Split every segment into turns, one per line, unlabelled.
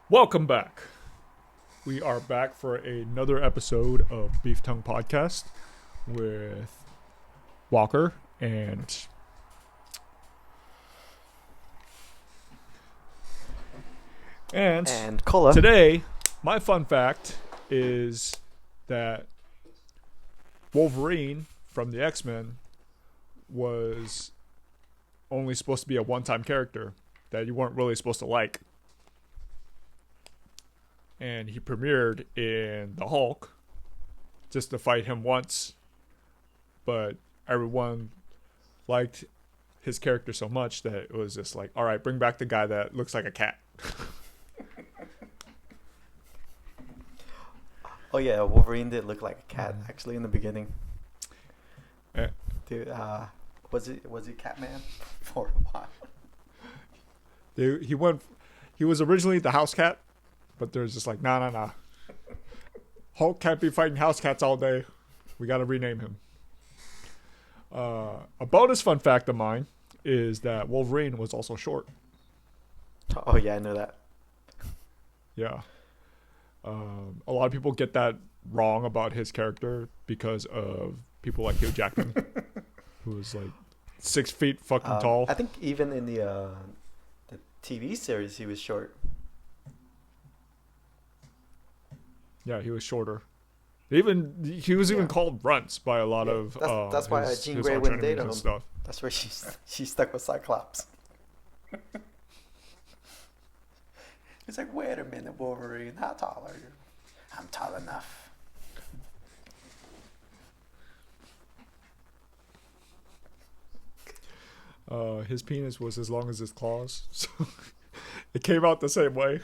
Welcome back. We are back for another episode of Beef Tongue Podcast with Walker and
And Cola.
today my fun fact is that Wolverine from the X-Men was only supposed to be a one-time character that you weren't really supposed to like. And he premiered in The Hulk just to fight him once, but everyone liked his character so much that it was just like, all right, bring back the guy that looks like a cat.
Oh yeah, Wolverine did look like a cat actually in the beginning.
Eh.
Dude, was it Catman for a while?
He was originally the house cat, but there's just like, nah. Hulk can't be fighting house cats all day. We got to rename him. A bonus fun fact of mine is that Wolverine was also short.
Oh yeah, I know that.
Yeah. A lot of people get that wrong about his character because of people like Hugh Jackman, who was like 6 feet fucking tall.
I think even in the TV series he was short.
Yeah, he was shorter. He was even called Runts by a lot of
that's why Jean Grey wouldn't date him.
Stuff.
That's where she's stuck with Cyclops. It's like, wait a minute, Wolverine, how tall are you? I'm tall enough.
His penis was as long as his claws, so it came out the same way.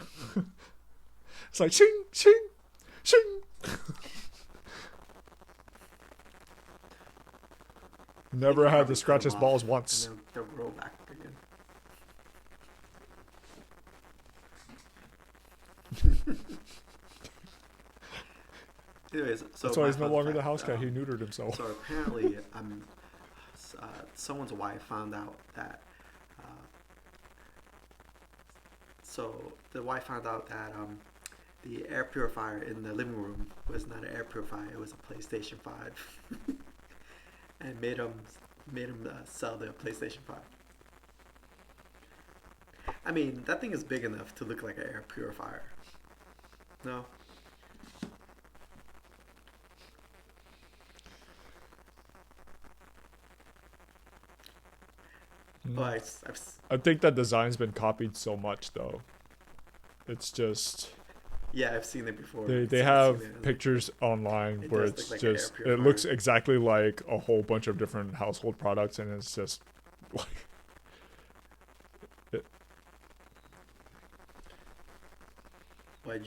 It's like shing, shing, shing. Never had to scratch his balls once.
And then they'll grow back again. Anyways, so
that's why he's no
fun
longer
fact,
the house cat. He neutered himself.
So apparently, someone's wife found out that. So the wife found out that the air purifier in the living room was not an air purifier; it was a PlayStation 5, and made him sell the PlayStation 5. I mean, that thing is big enough to look like an air purifier. No. But
I think that design's been copied so much, though. It's just
I've seen it before.
they have pictures online where it's
like
just it looks exactly like a whole bunch of different household products, and it's just like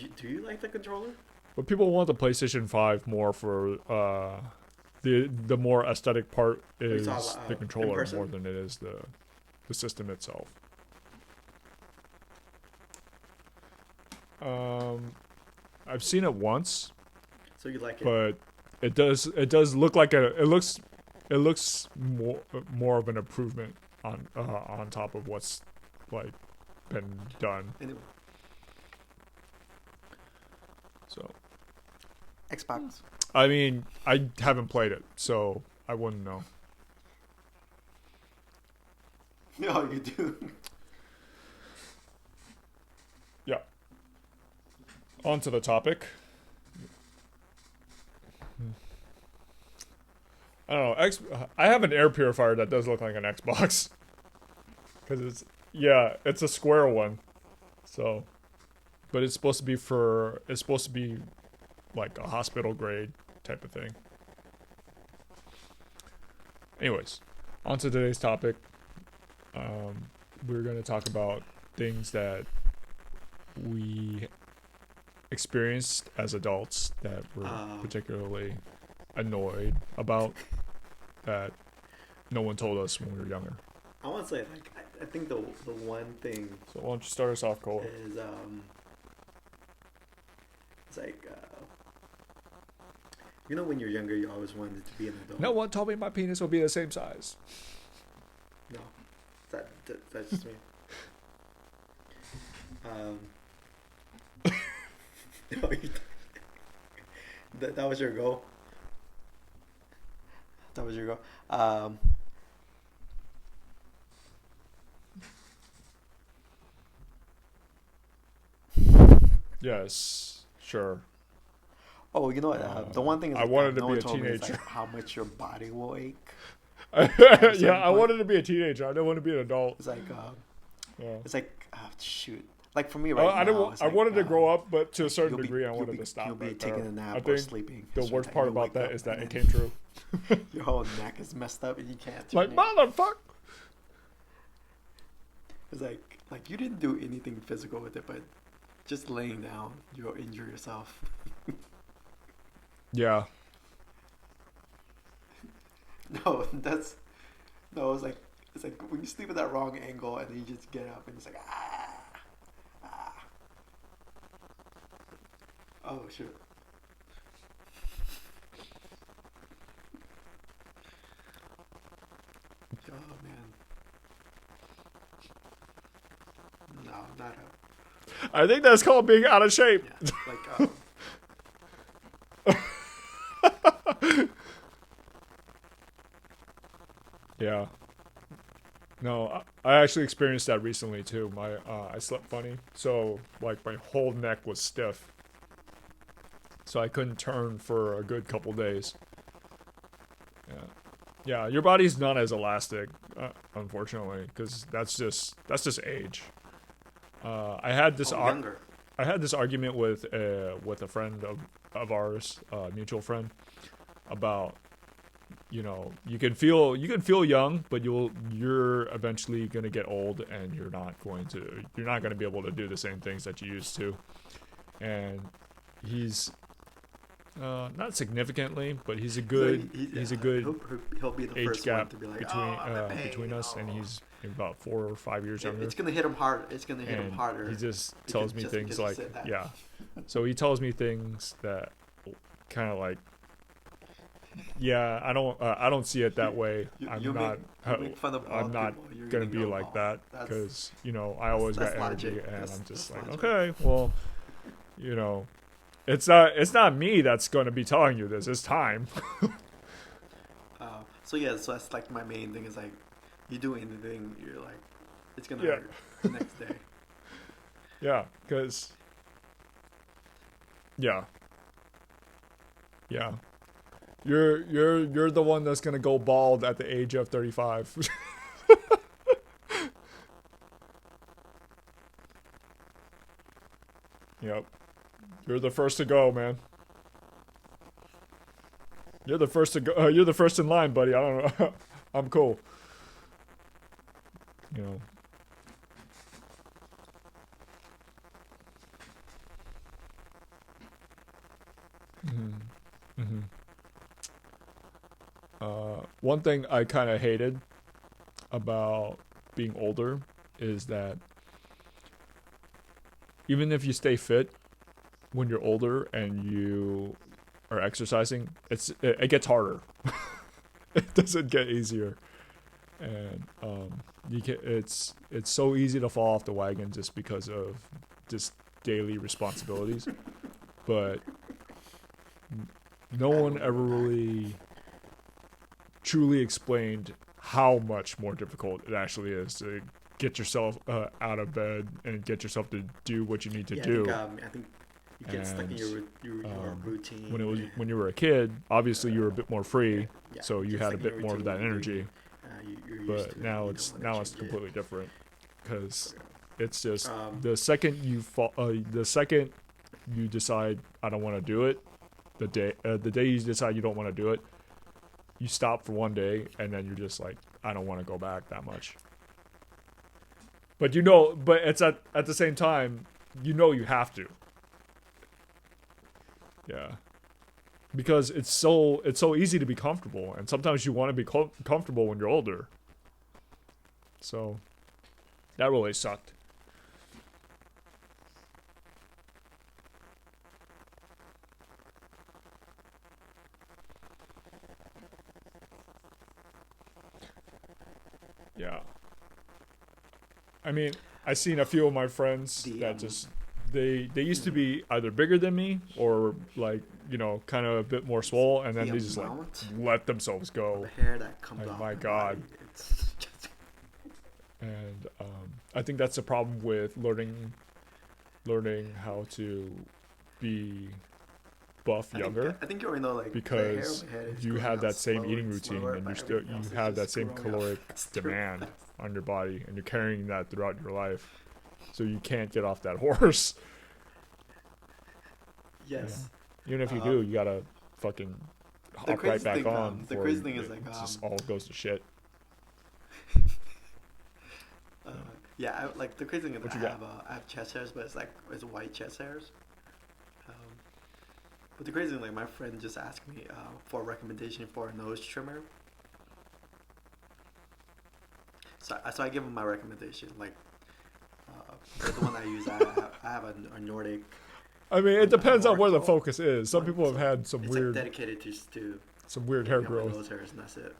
do you like the controller?
But people want the PlayStation 5 more for the more aesthetic part is the controller more than it is the system itself. I've seen it once.
So you like it?
But it does look like it looks more of an improvement on top of what's like been done.
Anyway.
So
Xbox.
I mean, I haven't played it, so I wouldn't know.
No, you do.
Yeah. On to the topic. I don't know. I have an air purifier that does look like an Xbox. Because it's a square one. So, but it's supposed to be like a hospital grade type of thing. Anyways, on to today's topic. We're going to talk about things that we experienced as adults that we're particularly annoyed about that no one told us when we were younger.
I want to say, like, I think the one thing
So why don't you start us off, Cole?
is it's like when you're younger, you always wanted to be an adult.
No one told me my penis would be the same size.
No, that's just me. That was your goal. That was your goal.
Yes, sure.
Oh, you know what? The one thing is
I wanted to
no
be
one
a
told me is
teenager.
like how much your body will ache at a
Yeah,
certain
I
point.
wanted to be a teenager. I didn't want to be an adult.
It's like
Yeah.
shoot. Like for me right
I didn't.
now, it's
I
like
wanted to grow up, but to a certain
you'll be
degree, I
you'll
wanted
be
to
you'll
stop
be
right
taking
there.
a
I
nap or
think
sleeping.
the
It's
worst
like
part
you'll
about
wake
that
up
is that
and
it
then
came true.
your whole neck is messed up and you can't turn
Like
it.
motherfucker.
It's like you didn't do anything physical with it, but just laying down, you'll injure yourself.
Yeah.
No, that's no. It's like when you sleep at that wrong angle and then you just get up and it's like ah. Oh shit. Oh man. No, not
I think that's called being out of shape.
yeah. Like
Yeah. No, I actually experienced that recently too. I slept funny, so like my whole neck was stiff, so I couldn't turn for a good couple days. Yeah, yeah. Your body's not as elastic, unfortunately, because that's just age. I had this
younger.
I had this argument with a friend of ours, mutual friend, about you can feel young, but you're eventually gonna get old, and you're not gonna be able to do the same things that you used to. And he's not significantly, but he's a good
He'll be the
age
first
gap
one to be like,
between
oh, I'm in pain.
between us, and he's about 4 or 5 years younger.
It's gonna hit him hard. It's gonna hit him
And
harder.
he just tells me
just
things
because you
like,
said that.
yeah. So he tells me things that kind of like, yeah, I don't see it that way.
You make fun of
I'm
bald
not
people, you're
gonna be
go,
like
"Oh,
that
that's-
because I always got
that's
energy,
logic.
and
That's-
I'm just
that's
like,
logic.
okay, well, it's not me that's going to be telling you this. It's time.
So yeah, so that's like my main thing is like, you do anything, you're like, it's gonna
Yeah.
hurt the next day.
Yeah, because yeah, yeah, you're the one that's gonna go bald at the age of 35. Yep. You're the first to go, man. You're the first to go. You're the first in line, buddy. I don't know. I'm cool. You know. Mm-hmm. One thing I kind of hated about being older is that even if you stay fit when you're older and you are exercising, it gets harder. It doesn't get easier, and it's so easy to fall off the wagon just because of just daily responsibilities. But no one ever really truly explained how much more difficult it actually is to get yourself out of bed and get yourself to do what you need to do.
I think you get stuck in your routine.
When you were a kid, obviously you were a bit more free,
Yeah,
so you
just
had a
like
bit
your
more of that
routine,
energy.
you're used
But
to it,
now
you
it's
don't wanna change it.
completely different because it's just
Um,
the second the second you decide I don't want to do it, the day you decide you don't want to do it, you stop for one day and then you're just like, I don't want to go back that much. But but it's at the same time, you have to. Yeah. Because it's so easy to be comfortable, and sometimes you want to be comfortable when you're older. So that really sucked. Yeah. I mean, I seen a few of my friends that they used to be either bigger than me or like kind of a bit more swole, and then
The
they just like
amount
let themselves
of
go.
hair that comes
Like,
off
my
my
God.
body, it's just
And I think that's the problem with learning how to be buff younger,
I think you already know, like,
because
the hair on my head is
you
growing
have
out
that same
slower
eating
and
routine,
slower,
and
but
you
everything else is
have that
just
same
growing out
caloric
faster.
demand on your body, and you're carrying that throughout your life, so you can't get off that horse.
Yes.
Even if you do,
Um,
you gotta fucking
the
hop right
crazy
back
thing,
on
the
before
crazy thing is,
it
like,
just all goes to shit.
uh, yeah, like, the crazy thing is
What
I
you got?
I have chest hairs, but it's white chest hairs. Um, but the crazy thing, like, my friend just asked me for a recommendation for a nose trimmer. So I give him my recommendation. Like, the one I use, I have a Nordic.
I mean, it depends on where the
Norco
focus is. Some
one,
people have
so
had some
it's like
weird
dedicated to
hair
taking out my
growth.
nose hairs, and that's it.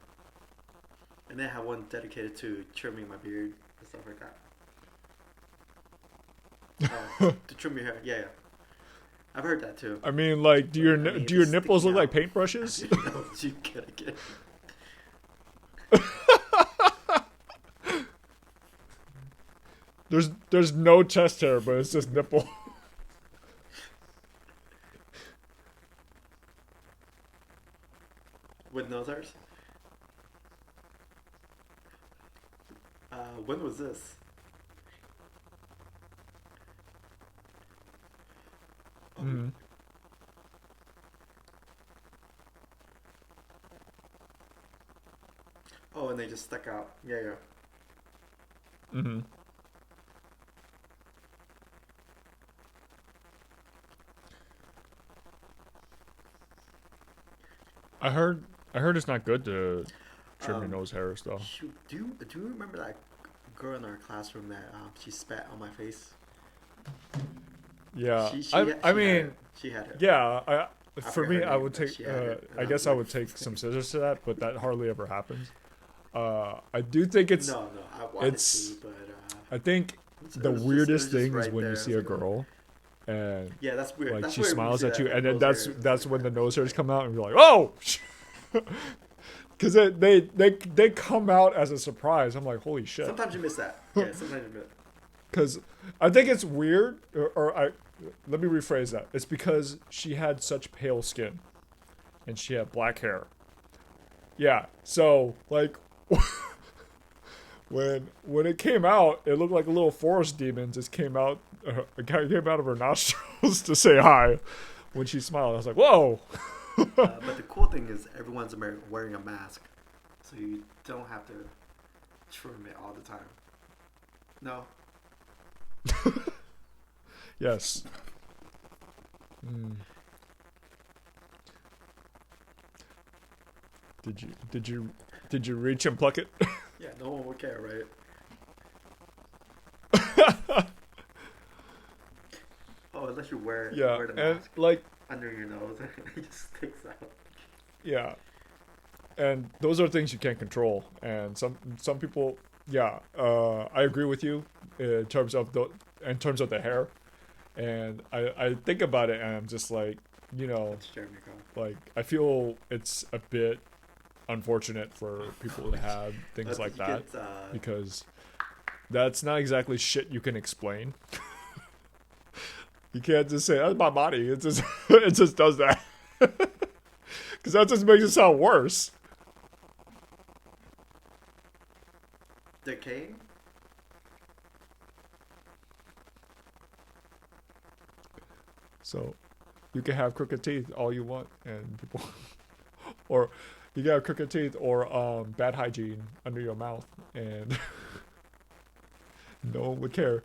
And then I have one dedicated to trimming my beard and stuff like that. To trim your hair, yeah. I've heard that too.
I mean, like, do your
I mean,
do your
it's
nipples
sticking
look like
out.
paintbrushes?
You gotta get.
There's no chest hair, but it's just nipple.
With nose hairs? When was this?
Mm-hmm.
Oh, and they just stuck out. Yeah, yeah.
Mm-hmm. I heard it's not good to trim your
Um,
nose hairs though.
Shoot, do you remember that girl in our classroom that she spat on my face?
Yeah,
She
I
had
mean,
it. She had it.
yeah.
I
For
forget
me,
her
I
name,
would
but
take.
she had it, and
I
I
guess
was
I
like,
would take some scissors to that, but that hardly ever happens. I do think it's.
no, I wanted
It's.
to, but
I think the
it was
weirdest
just
thing is
right
when
there.
you
I
see
was
a
like, oh.
girl, and
Yeah, that's weird.
like
That's
she
weird when you
smiles
see
at
that,
you,
like,
and then
nose
that's
hairs,
that's
like
when the
that.
nose hairs come out, and you're like, oh, because they come out as a surprise. I'm like, holy shit.
Sometimes you miss that. Yeah, sometimes you miss.
Because I think it's weird, let me rephrase that. It's because she had such pale skin, and she had black hair. Yeah, so like when it came out, it looked like a little forest demon just came out. It came out of her nostrils to say hi when she smiled. I was like, whoa.
But the cool thing is everyone's wearing a mask, so you don't have to trim it all the time. No.
Yes. Mm. Did you reach and pluck it?
Yeah, no one would care, right? Oh, unless you wear
Yeah,
the
and
mask
like
under your nose and it just sticks out.
yeah, and those are things you can't control. And some people, yeah, I agree with you in terms of the hair. And I think about it, and I'm just like,
That's Jeremy Kyle.
like I feel it's a bit unfortunate for people to have things like that, because that's not exactly shit you can explain. You can't just say that's my body. It just it just does that, because that just makes it sound worse.
Decaying?
So you can have crooked teeth all you want, and people, or you can have crooked teeth or bad hygiene under your mouth, and no one would care.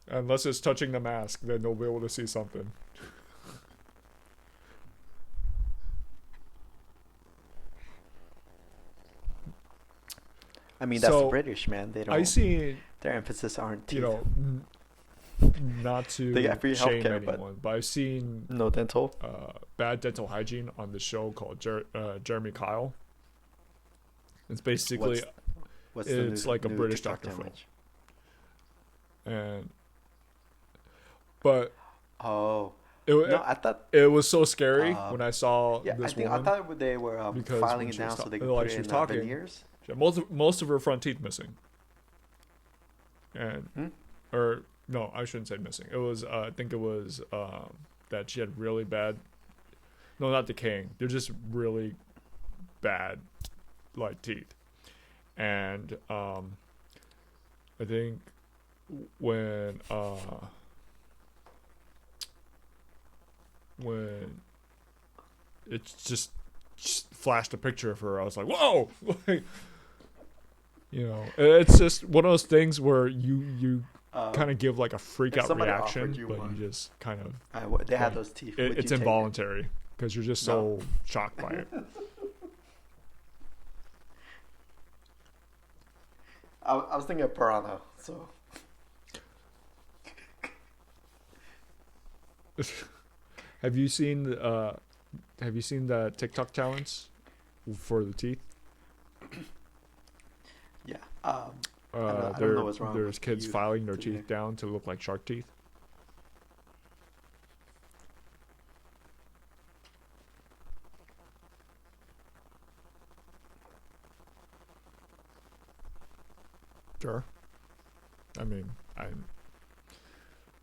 Unless it's touching the mask, then they'll be able to see something.
I mean, that's the
So,
British, man. They don't.
I see,
Their emphasis aren't teeth.
not to
They got free
shame
healthcare, but
anyone, but I've seen
no dental.
bad dental hygiene on the show called Jeremy Kyle. It's basically
What's
it's
the
like a
new
British
TikTok
Dr. Phil.
challenge?
and but
Oh no,
it
I thought.
it was so scary
Um,
when I saw
yeah, I
this
think I
woman
thought they were
because
filing
when
it
she was
down so they could put
like
it
she was
in
talking,
veneers.
she had most of her front teeth missing, and
Hmm?
or no, I shouldn't say missing. It was I think it was that she had really bad. No, not decaying. They're just really bad, like teeth, and I think when when it just flashed a picture of her, I was like, whoa. Like, it's just one of those things where you kind
Um,
of give like a freak
if
out
somebody offered
reaction,
you
but you
one,
just kind of
they had
like
those teeth. Would
it's
you take it?
involuntary because you're just
No.
so shocked by it.
I was thinking of piranha. So
Have you seen the TikTok challenge for the teeth?
yeah. I don't know what's wrong
There's
with
kids
you
filing their
today.
teeth down to look like shark teeth. Sure. I mean, I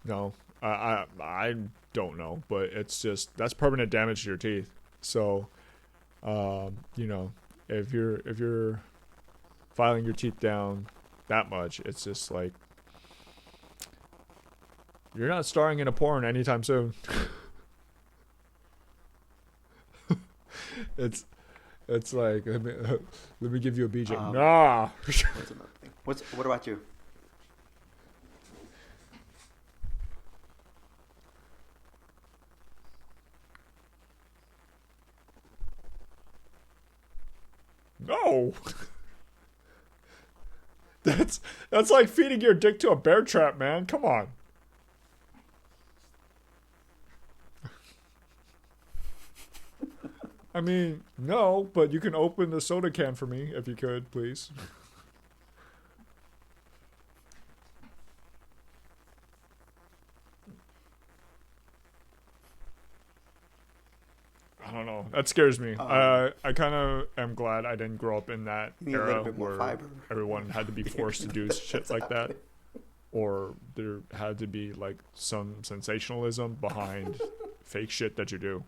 no, I don't know, but it's just that's permanent damage to your teeth. So, you know, if you're filing your teeth down that much, it's just like you're not starring in a porn anytime soon. it's it's like let me give you a BJ.
Um,
Nah.
what's another thing? What about you?
No. That's like feeding your dick to a bear trap, man. Come on. I mean, no, but you can open the soda can for me if you could, please. I don't know. That scares me. I kind of am glad I didn't grow up in that
You need a
era
little bit more
where
fiber.
everyone had to be forced to do shit like that, or there had to be like some sensationalism behind fake shit that you do.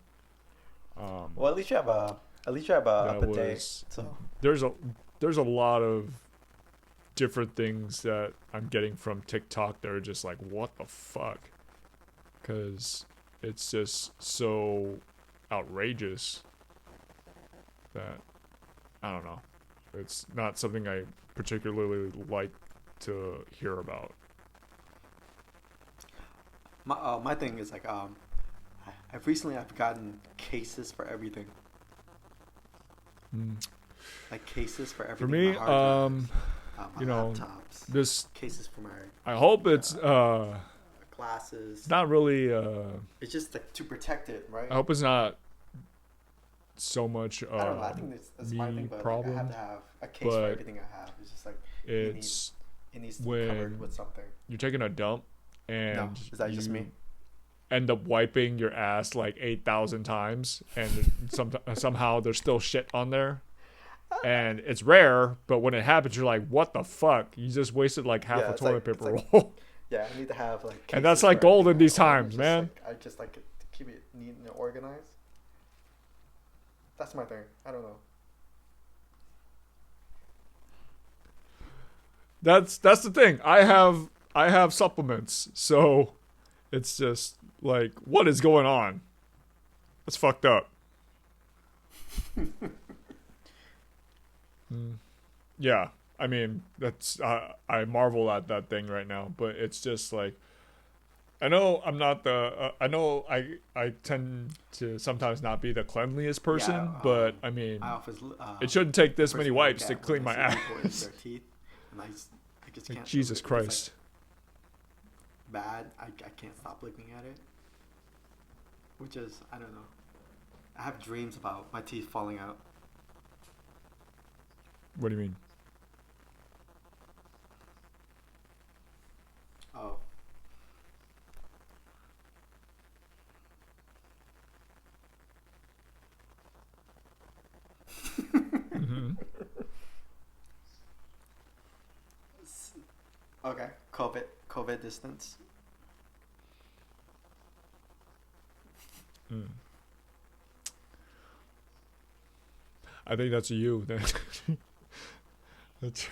Well, at least you have a
That
bidet.
was
So
there's a lot of different things that I'm getting from TikTok that are just like, what the fuck? Because it's just so outrageous that I don't know. It's not something I particularly like to hear about.
my thing is like I've gotten cases for everything.
Mm.
Like cases for
For
everything.
me,
My hard drives, my
you know,
laptops,
this
cases for my
I hope it's
glasses.
not really
It's just like to protect it, right?
I hope it's not so much
I don't know. I think that's my
me
thing, but like, I
problem,
have to have a case for
but
everything I have. It's just like
it's
it needs to be covered
when
with something.
you're taking a dump and
No, is that just
you
me?
end up wiping your ass like 8,000 times and somehow there's still shit on there. And it's rare, but when it happens, you're like, "What the fuck? You just wasted like half
Yeah,
a
it's
toilet
like- it's
paper
like-
roll."
Yeah, I need to have like.
And that's
cases
like
for
gold in
everything
these
I own.
times,
It's just,
man.
like, I just like it to keep it neat and organized. That's my thing. I don't know.
That's the thing. I have supplements, so it's just like, what is going on? That's fucked up. Mm. Yeah, I mean that's I marvel at that thing right now, but it's just like I know I'm not the I know I tend to sometimes not be the cleanliest person,
Yeah,
but I mean
I always.
it shouldn't take this
first
many
thing I look
wipes to
at
clean
when
my
I see people is
ass.
their teeth, and I just
Like,
can't.
Jesus
If it's,
Christ.
like, bad. I can't stop looking at it. Which is I don't know. I have dreams about my teeth falling out.
What do you mean?
Okay. COVID distance.
Mm. I think that's you. That's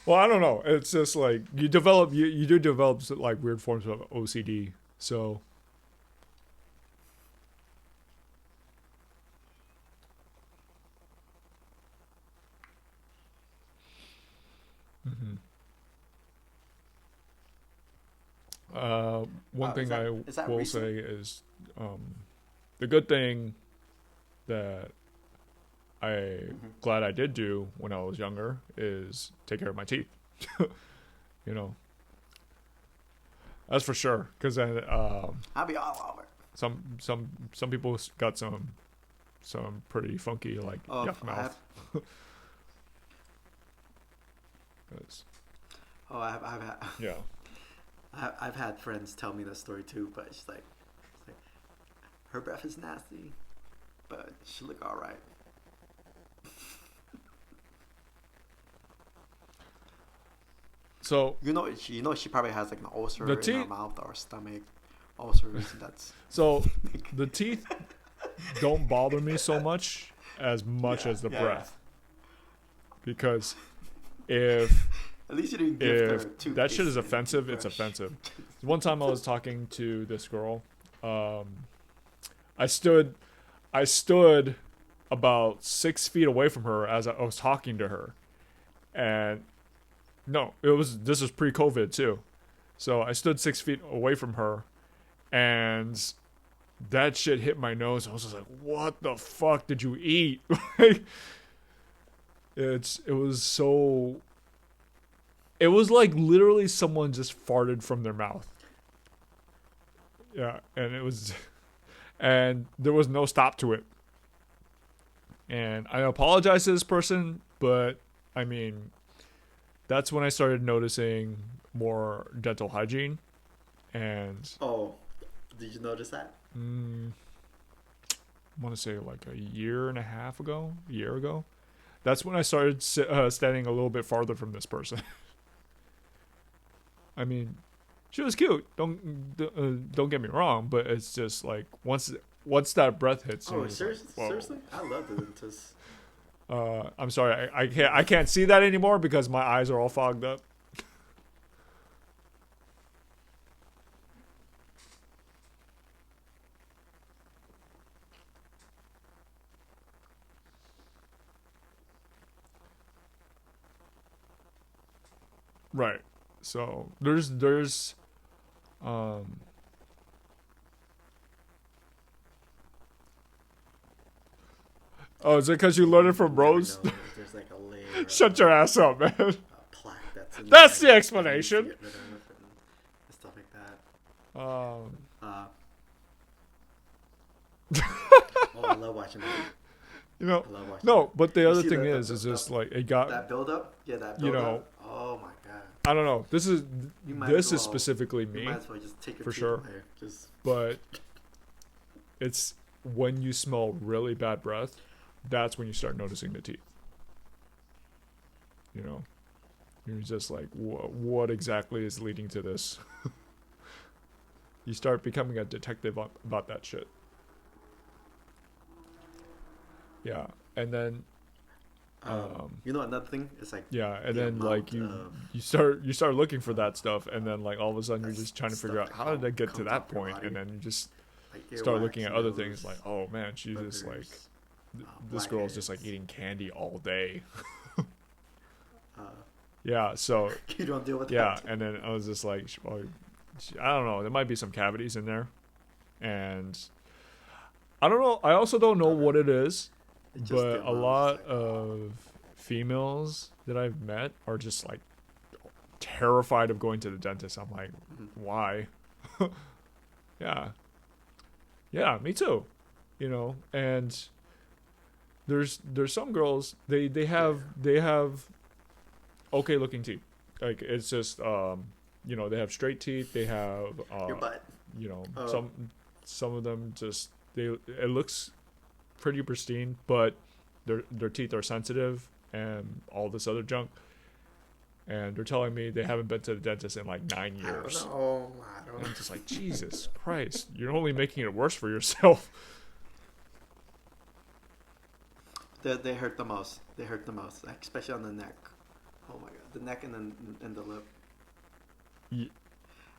well, I don't know. It's just like you do develop like weird forms of OCD. So mhm. One
Is
thing
that
I
is that
will
recent?
say is the good thing that I
Hmm.
glad I did do when I was younger is take care of my teeth. You know, that's for sure. Because then
I'll be all over.
some people got some pretty funky like
Oh,
yuck
I have.
mouth. 'Cause,
Oh, I've had.
yeah.
I've had friends tell me the story too, but it's like her breath is nasty, but she look all right.
So
She probably has like an
the
ulcer in her
teeth.
mouth or stomach ulcers. That's
So the teeth don't bother me so much
yeah,
as the
yeah, yeah.
breath because if
At least you didn't gift her
if that shit
toothpaste
is
and a
offensive, it's
toothbrush.
offensive. One time I was talking to this girl. Um, I stood I stood about 6 feet away from her as I was talking to her, and no, this was pre-COVID too. So I stood 6 feet away from her, and that shit hit my nose. I was just like, "What the fuck did you eat?" Like, it was so. It was like literally someone just farted from their mouth. Yeah, and it was, and there was no stop to it. And I apologize to this person, but I mean, that's when I started noticing more dental hygiene, and
Oh, did you notice that?
mm, I want to say like a year and a half ago, a year ago. That's when I started standing a little bit farther from this person. I mean, she was cute. Don't get me wrong, but it's just like once that breath hits, you're
Oh,
just like,
seriously?
whoa.
Seriously? I love the dentist.
I'm sorry, I can't see that anymore because my eyes are all fogged up. Right. So there's um oh, is it because you learned it
You
from
never
Rose?
know if there's like a layer
Shut
of
your ass up, man.
plaque that's in
That's
there
the
that he needs to
explanation.
get rid of and stuff like that.
Um,
Uh, oh, I love watching that.
you know,
I love watching that.
no, but the
You
other
see
thing is just like it got,
that build up? Yeah, that
you
build
know,
up. Oh my god.
I don't know.
You might as
This is
well.
specifically
You
me
might as well just take your
for
teeth
sure,
away. Just
but it's when you smell really bad breath, that's when you start noticing the teeth. You know, you're just like, what exactly is leading to this? You start becoming a detective about that shit. Yeah, and then
you know another thing is like
yeah, and
the
then like
amount of
you start looking for that stuff, and then like all of a sudden you're just trying to figure
stuff
out
that
how did I get to
comes
that
off your
point,
body,
and then you just
like
start
earwax,
looking at other
nose,
things like, oh man, she's just like
boogers,
this girl's just like
blackheads.
eating candy all day.
Uh,
Yeah, so
you don't deal with
yeah,
that.
and then I was just like, well, I don't know, there might be some cavities in there, and I don't know. I also don't know what it is,
It's just the
but a
amount. It's just
lot
like, oh.
of females that I've met are just like terrified of going to the dentist. I'm like,
Mhm.
why? Yeah, yeah, me too. You know, and there's some girls
Yeah.
they have okay looking teeth. Like it's just you know they have straight teeth. They have
Your butt.
you know
Oh.
some of them just they it looks pretty pristine, but their teeth are sensitive and all this other junk. and they're telling me they haven't been to the dentist in like 9
I don't
years.
know. I don't
And
know.
I'm just like, Jesus Christ, you're only making it worse for yourself.
They hurt the most. They hurt the most, like, especially on the neck. Oh my god, the neck and the lip.
You,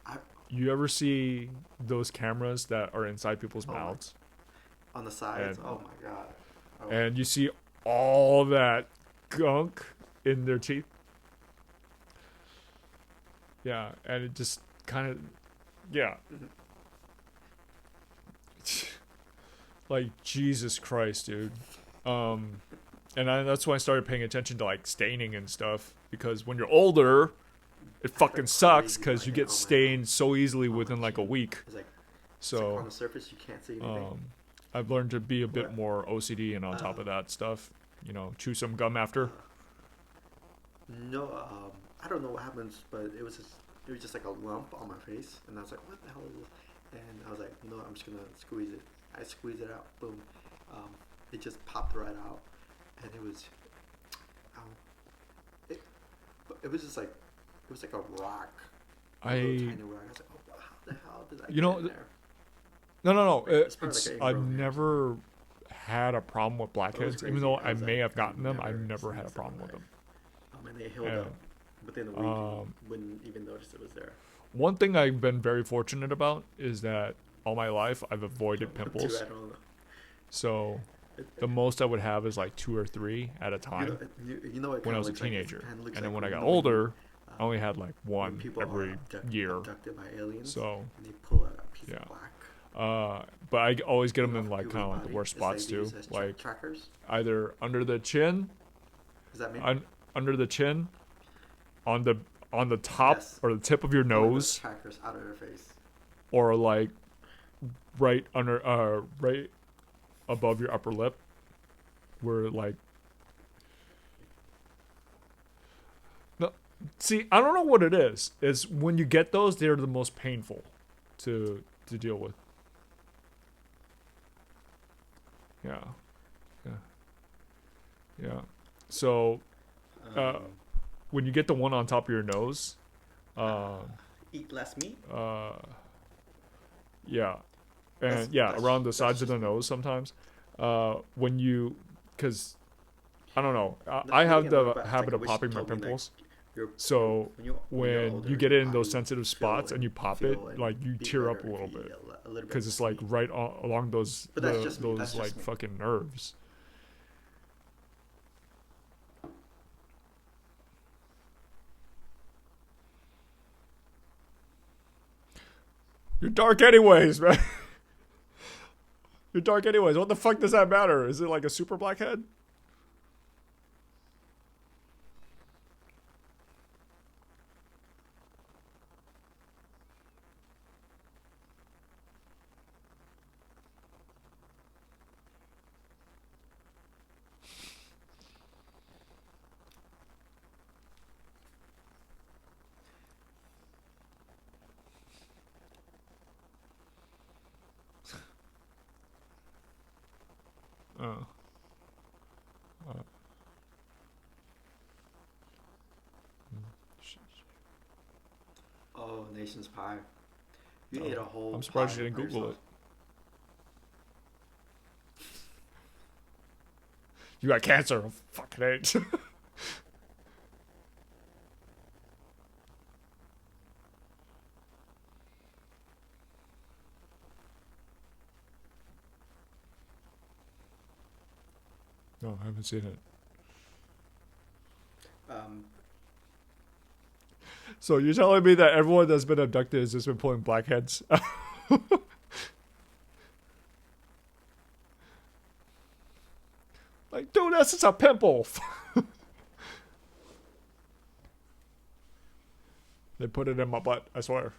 I,
you ever see those cameras that are inside people's
Oh my-
mouths?
on the sides.
And-
Oh my god. Oh.
And you see all that gunk in their teeth? Yeah, and it just kind of, yeah.
Mhm.
Like, Jesus Christ, dude. That's why I started paying attention to like staining and stuff, because when you're older, it fucking sucks because you get stained so easily within like a week.
It's like, it's like on
So
the surface you can't see anything.
I've learned to be a bit
What?
more OCD, and on top of that stuff, chew some gum after.
No, I don't know what happens, but it was just like a lump on my face, and I was like, what the hell is this? And I was like, you know what, I'm just gonna squeeze it. I squeezed it out, boom. It just popped right out, and it was, it was just like, it was like a rock, a little tiny rock. I was like, oh, how the hell did I get in there?
No.
It's probably
It's
like an
I've
ingrown hair.
never had a problem with
It was
blackheads,
crazy.
even though
I
I
was
may
like,
have gotten them. I've
never
never
seen
had a
this in my
problem with
life.
them.
And they healed
And,
up within a week.
um,
Wouldn't even notice it was there.
One thing I've been very fortunate about is that all my life I've avoided pimples.
I don't know.
So the most I would have is like 2 or 3 at a
You
time
know, you know what
when I
kinda
was a
looks like? It
teenager.
kinda looks
And then
like
when I got
you know,
older, I
uh,
only had like
when
one
people
every
are
year.
abducted by aliens,
So,
and they pull out a piece
yeah.
of black.
But I always get them
You
in
know,
like
people's
kind of like the
body.
worst
It's like
spots
they
too,
use as
like
trackers.
either under the chin,
Does that mean
under the chin, on the top
Yes.
or the tip of your
pulling the
nose,
trackers out of their face?
or like right above your upper lip, where like no, see, I don't know what it is. It's when you get those, they're the most painful to deal with. Yeah. So
Um,
when you get the one on top of your nose,
eat less meat.
yeah, and
That's-
around the
that's
sides of the
just me.
nose sometimes, when you, because I don't know,
No,
I have
thing
the
about it, it's
habit
like, I
of
wish
popping
you
my
told me, like,
pimples.
You're,
So
when you're
when
older,
you get in those
body
sensitive
feel
spots and you
and
pop it,
feel and
like you
be
tear up a
better if
little
you
bit,
eat a little bit
because
of
it's like
meat.
right along those
But that's just me, that's
those
just
like
me.
fucking nerves. You're dark anyways, man. You're dark anyways. What the fuck does that matter? Is it like a super blackhead? Oh.
Oh, Nation's Pie. You
Oh,
ate a whole.
I'm surprised
pie
you didn't
by
Google
yourself.
You got cancer. Oh, fucking AIDS. No, I haven't seen it.
Um,
So you're telling me that everyone that's been abducted has just been pulling blackheads? Like, dude, that's just a pimple. They put it in my butt, I swear.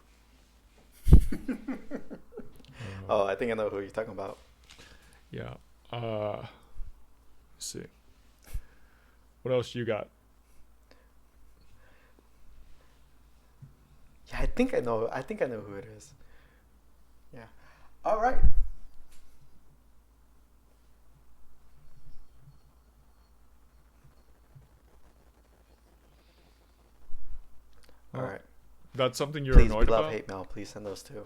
oh, I think I know who you're talking about.
Yeah. Let's see. What else you got?
Yeah, I think I know. I think I know who it is. Yeah. All right.
That's something you're
Please, we
annoyed
love
about?
hate mail. Please send those too.